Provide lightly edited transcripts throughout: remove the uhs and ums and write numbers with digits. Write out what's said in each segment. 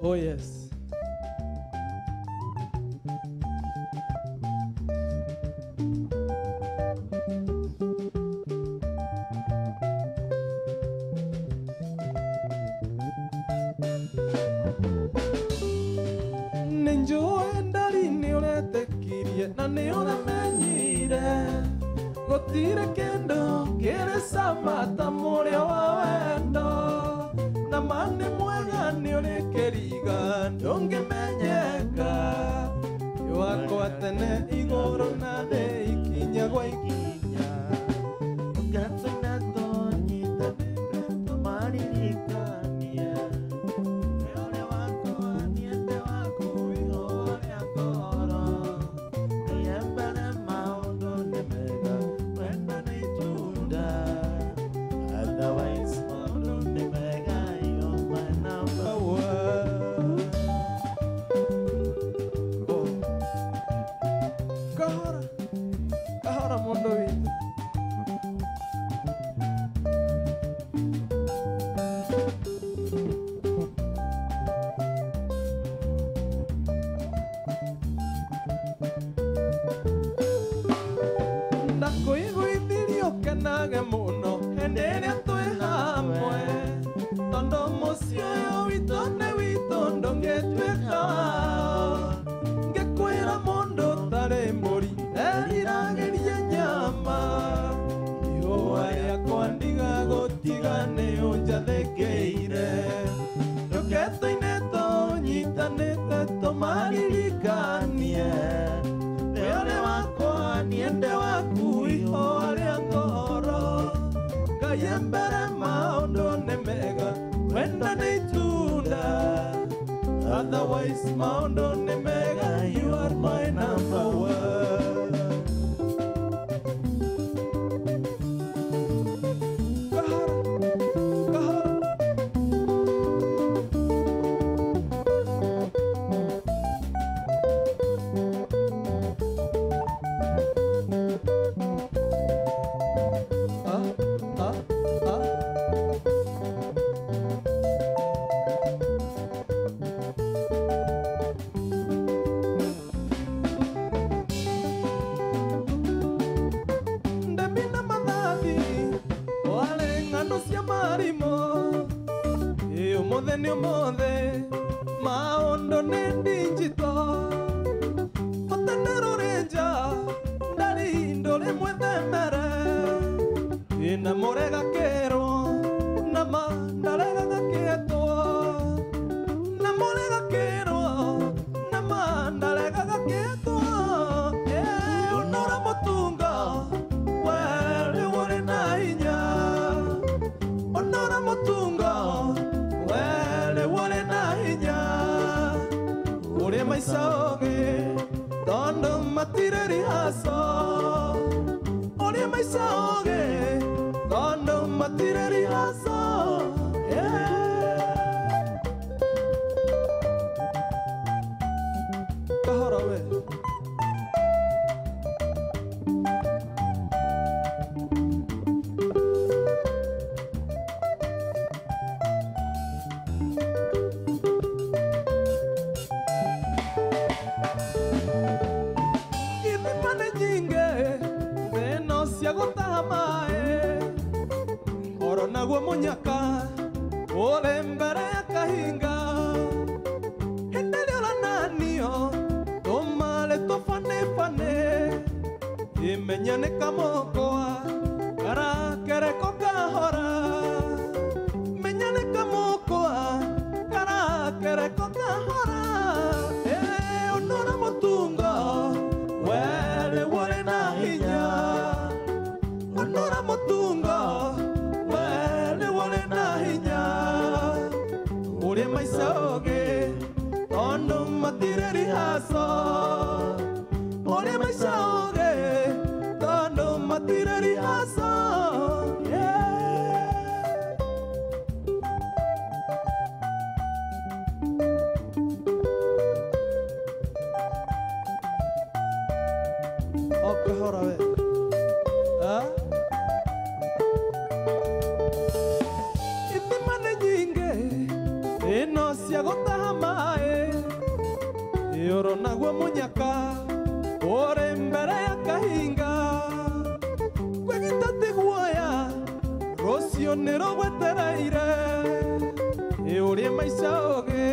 Oh yes. Ninjũĩ ndari nĩ ũretekirie na nĩ ũremenyire gũtirĩ kĩndũ kĩrĩ cama ta mũrĩa wa wendo na ma nĩ mwega nĩ ũrĩ kĩriga ndũngĩmenyeka wakwa tene igũrũ na thĩ ikinya gwa ikinya ngatũna tũnyitanĩre tũmaririkanie ũrĩa wakwa niende waku ihũa rĩa ngoro thiĩ mbere maũndũ nĩ mega wendo nĩ itunda otherwise maũndũ nĩ mega you're my number one. Kahora, kahora mundo witũ. Ndakwĩgũithirie ũkenage mũno hĩndĩ ĩrĩa twĩ hamwe tondũ mũciĩ ũyũ witũ nĩ witũ ndũngĩtuĩka wao. Ngĩkwĩra mũndũ tarĩ mbũri eriragĩrie nyama ihũa rĩakwa ndigagũtiga nĩ ũnjathĩkĩire tũketũine tũnyitanĩte tũmaririkanie we ũrĩ wakwa niende waku ihũa rĩa ngoro Ngai mbere maũndũ nĩ mega wendo nĩ itunda otherwise maũndũ nĩ mega you are my number one. Kahora, kahora. Ah, ah, ah. Ndemina mathathi wale ng'ano cia marimo ũmũthĩ nĩ ũmũthĩ maũndũ nĩ ndinjito ũtene rũrĩ nja ndari ndũrĩ mwĩthemere ĩna mũrega kĩrwo na ma ndarega gakĩetwo na mũrega kĩrwo na ma ndarega gakĩetwo ũnũra mũtungo were ũrĩ na hinya ũnũra mũtungo were ũrĩ na hinya ũrĩ maica ũgĩ tondũ matirĩ rihaco ũrĩ maica ũgĩ tondũ matirĩ rihaco kahora we ithima nĩ nyingĩ thĩno cia gũtaha maĩ oro naguo mũnyaka ũrĩ mbere ya kahinga hĩndĩ ĩrĩa ũrananio tũmarĩ tũbanĩbanĩ imenya nĩ kamũkwa karakereko kahora menya nĩ kamũkwa karakereko kahora ũnũra mũtungo were ũrĩ na hinya ũnũra mũtungo were ũrĩ na hinya ũrĩ maica ũgĩ tondũ matirĩ rihaco ũrĩ maica ũgĩ tondũ matirĩ rihaco kahora we ithima nĩ nyingĩ ĩno cia gũtaha maĩ munyaka ore mbere ya kahinga kwegita tiguoya rocio nero gwetereire urie maica oge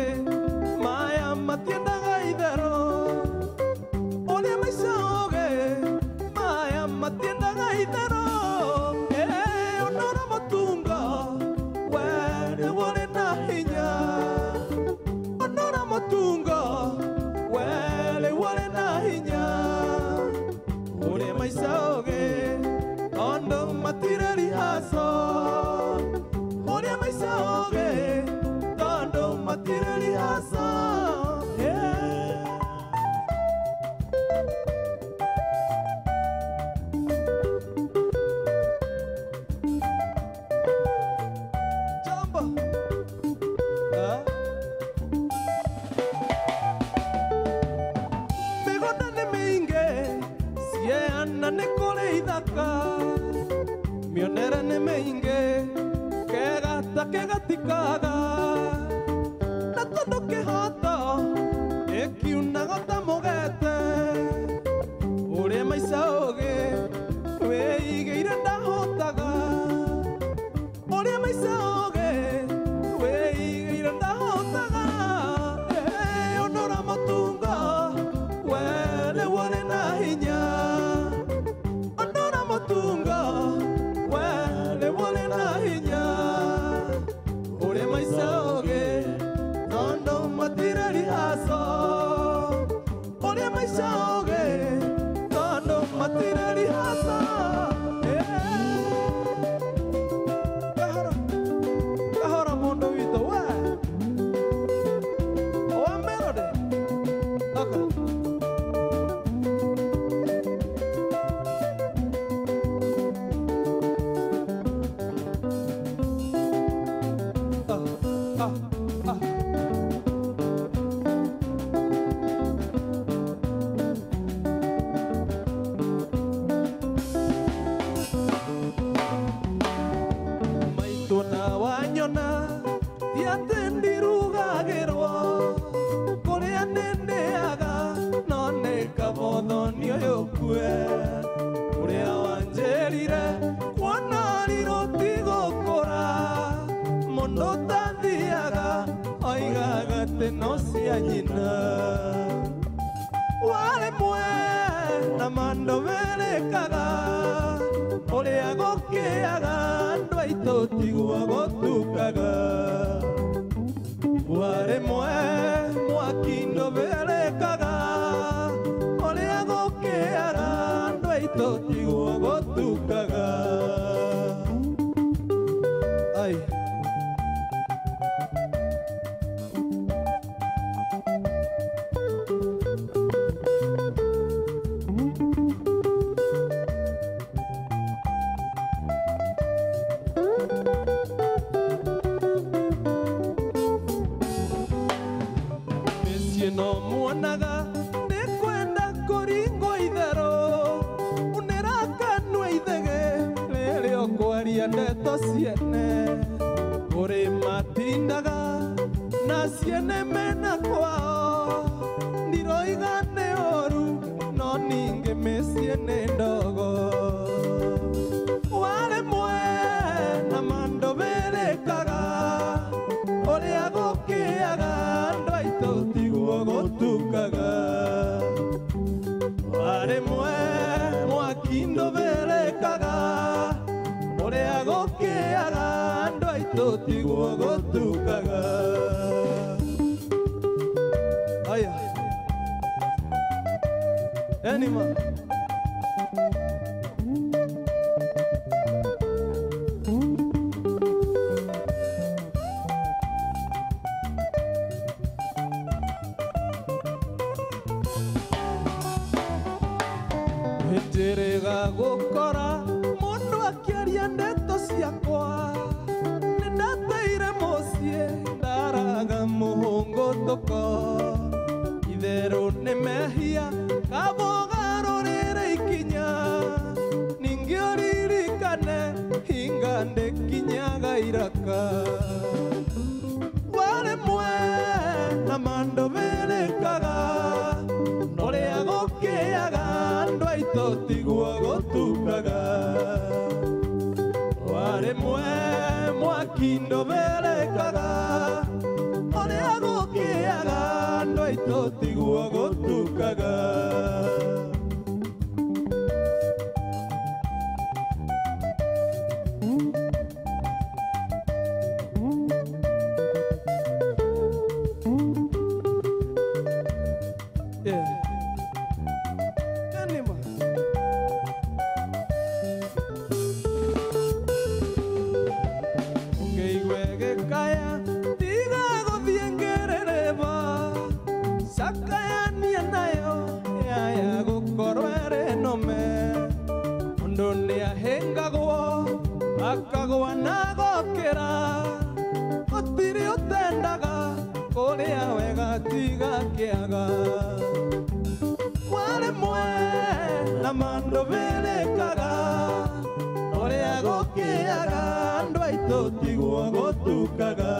maya matiendaga ithero urie maica oge maya matiendaga ithero onora mutunga were wore na hinya onora mutunga were wore na hinya urie maica oge ondo matireri haso urie maica oge ondo matireri haso mionera ne meinge que gatikaga na todo que hata e que una gota mogete ore maica oge weige irenda hotaga ore maica oge weige irenda hotaga onora matunga wele wore na hinya onora matunga wele wore na hinya ore maica oge tondo matireri haso ore maica oge tondo matireri haso kahora mondo wito we o melode okay. Maituna wanyona diatendirugagirwo kuria nendeaga none kabodhonio yokue uria wanjerire kuona riroti gukura mundu tathiaga oigaga teno cia nyina warimwe na mando merekaga uria gukiaga andu aitu tigua gutukaga warimwe mwakindo berekaga uria gukiaga andu aitu tigua gutukaga ai no muonaga ni kwenda kuringo ithero unerakanwa ithege ririo kwaria ndeto ciene uri matindaga na ciene mena kwao ndiroiga nĩ ũru no ningĩ mĩciĩ nĩ ndogo warimwe na mandũ berĩkaga ũrĩa gũkĩaga andũ aitũ tiguo gũtukaga warimwe mwakindo berĩkaga ũrĩa gũkĩaga andũ aitũ tiguo gũtukaga aya Anima Ndirega gukora mundu akiaria ndeto ciakwa nindateire muciĩ ndaraga mũhũngũthũko itherũ nĩ mehia kabogarũrĩre ikinya ningĩ ũririkane hinga ndĩkinyaga iraka warimwe na mandũ berĩkaga no gũtukaga warĩmwe mwaki ndũberekaga ũrĩa gũkĩaga andũ aitũ tiguo gũtukaga akagwa na gokera gũtirĩ ũtendaga kũrĩa wega tiga kĩaga warĩmwe na mandũ berekaga ũrĩa gũkĩaga andũ aitũ tiguo gũtukaga